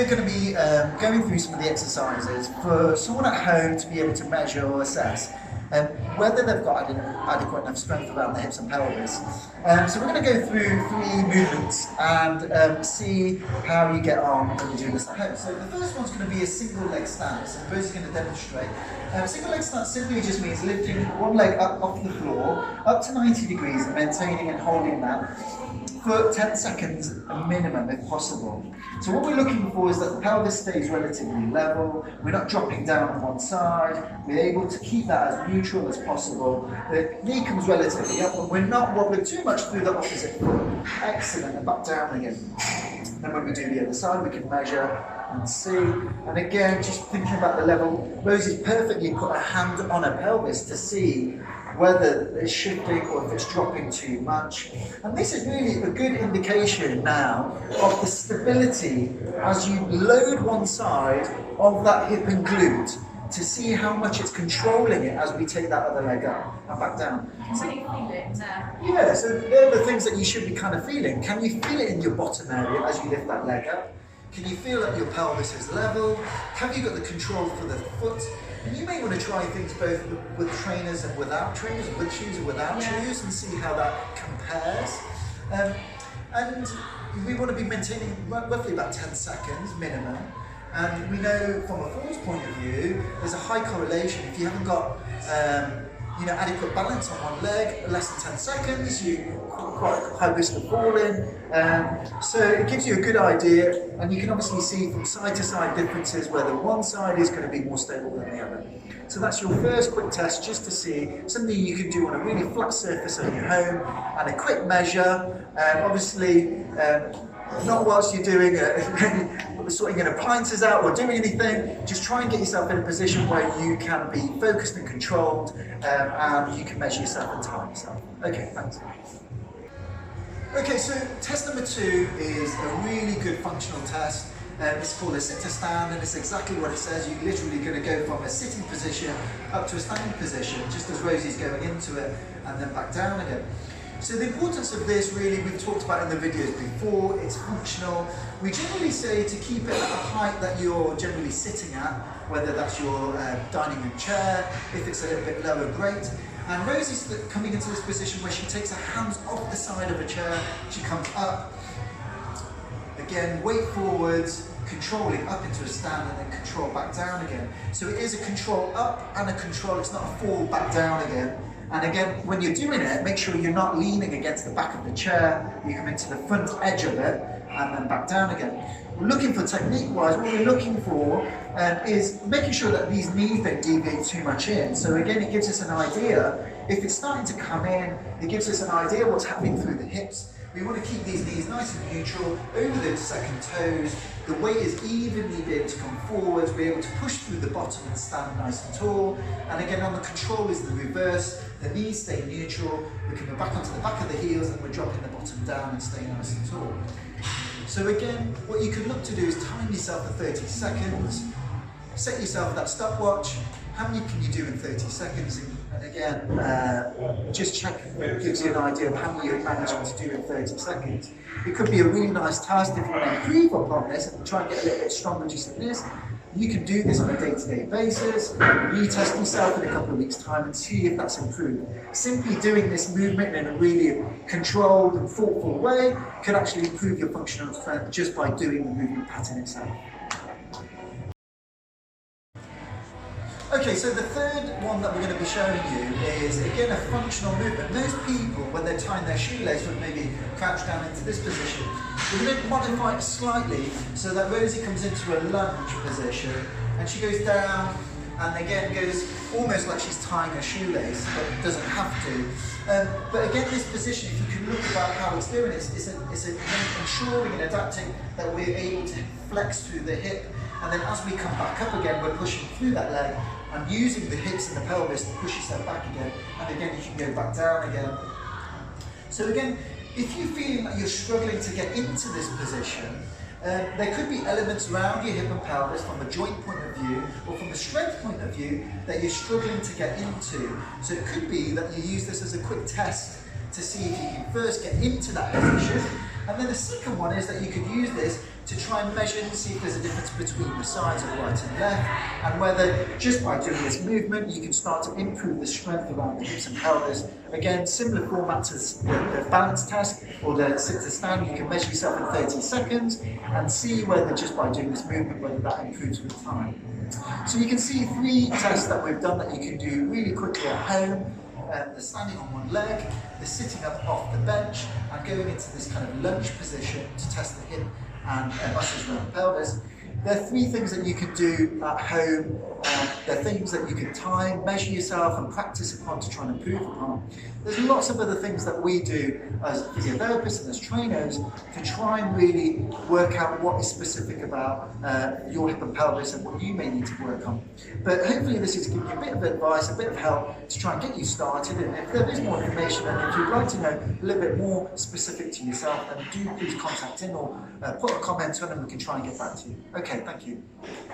we're going to be going through some of the exercises for someone at home to be able to measure or assess whether they've got adequate enough strength around the hips and pelvis. So we're going to go through 3 movements and see how you get on when you're doing this at home. So the first one's going to be a single leg stance, so Rosie's going to demonstrate. Single leg stance simply just means lifting one leg up off the floor, up to 90 degrees and maintaining and holding that for 10 seconds minimum if possible. So what we're looking for is that the pelvis stays relatively level, we're not dropping down on one side, we're able to keep that as neutral as possible. The knee comes relatively up, but we're not wobbling too much through the opposite foot. Excellent, and back down again. Then when we do the other side, we can measure and see. And again, just thinking about the level, Rosie's perfectly put a hand on her pelvis to see whether it's shifting or if it's dropping too much. And this is really a good indication now of the stability as you load one side of that hip and glute to see how much it's controlling it as we take that other leg up and back down. So you feel it? Yeah, so they're the things that you should be kind of feeling. Can you feel it in your bottom area as you lift that leg up? Can you feel that your pelvis is level? Have you got the control for the foot? And you may want to try things both with trainers and without trainers, with shoes and without shoes, and see how that compares. And we want to be maintaining roughly about 10 seconds minimum. And we know from a form's point of view, there's a high correlation. If you haven't got adequate balance on one leg, less than 10 seconds, you quite high risk of falling. So it gives you a good idea, and you can obviously see from side to side differences whether one side is going to be more stable than the other. So that's your first quick test, just to see something you can do on a really flat surface at your home, and a quick measure. Obviously, not whilst you're doing sorting your appliances out or doing anything. Just try and get yourself in a position where you can be focused and controlled, and you can measure yourself and time yourself. Okay, thanks. Okay, so test number 2 is a really good functional test. It's called a sit to stand, and it's exactly what it says. You're literally going to go from a sitting position up to a standing position, just as Rosie's going into it, and then back down again. So the importance of this, really, we've talked about in the videos before. It's functional. We generally say to keep it at a height that you're generally sitting at, whether that's your dining room chair. If it's a little bit lower, great. And Rosie's coming into this position where she takes her hands off the side of a chair, she comes up, again, weight forwards, controlling up into a stand, and then control back down again. So it is a control up and a control, it's not a fall back down again. And again, when you're doing it, make sure you're not leaning against the back of the chair, you come into the front edge of it, and then back down again. We're looking for technique-wise, what we're looking for is making sure that these knees don't deviate too much in. So again, it gives us an idea. If it's starting to come in, it gives us an idea what's happening through the hips. We want to keep these knees nice and neutral, over those second toes. The weight is evenly be able to come forwards, we're able to push through the bottom and stand nice and tall. And again, on the control is the reverse. The knees stay neutral, we're coming back onto the back of the heels, and we're dropping the bottom down and staying nice and tall. So again, what you can look to do is time yourself for 30 seconds, set yourself that stopwatch. How many can you do in 30 seconds? And again, just check, it gives you an idea of how many you're managing to do in 30 seconds. It could be a really nice task if you want to improve upon this and try and get a little bit stronger just in this. You can do this on a day-to-day basis, retest yourself in a couple of weeks' time and see if that's improved. Simply doing this movement in a really controlled and thoughtful way can actually improve your functional strength just by doing the movement pattern itself. Okay, so the third one that we're going to be showing you is, again, a functional movement. Most people, when they're tying their shoelace, would maybe crouch down into this position. We're going to modify it slightly so that Rosie comes into a lunge position, and she goes down, and again goes almost like she's tying a shoelace, but doesn't have to. But again, this position, if you can look about how it's doing, it's ensuring and adapting that we're able to flex through the hip, and then as we come back up again, we're pushing through that leg and using the hips and the pelvis to push yourself back again, and again you can go back down again. So again, if you're feeling that you're struggling to get into this position, there could be elements around your hip and pelvis from a joint point of view or from a strength point of view that you're struggling to get into. So it could be that you use this as a quick test to see if you can first get into that position, And then the second one is that you could use this to try and measure and see if there's a difference between the sides of right and left, and whether just by doing this movement you can start to improve the strength around the hips and pelvis. Again, similar format to the balance test or the sit to stand. You can measure yourself in 30 seconds and see whether just by doing this movement whether that improves with time. So you can see 3 tests that we've done that you can do really quickly at home. The standing on one leg, the sitting up off the bench, and going into this kind of lunge position to test the hip and muscles around the pelvis. There are 3 things that you can do at home. There are things that you can time, measure yourself and practice upon to try and improve upon. There's lots of other things that we do as physiotherapists and as trainers to try and really work out what is specific about your hip and pelvis and what you may need to work on. But hopefully this is giving you a bit of advice, a bit of help to try and get you started. And if there is more information and if you'd like to know a little bit more specific to yourself, then do please contact in or put a comment on and we can try and get back to you. Okay, thank you.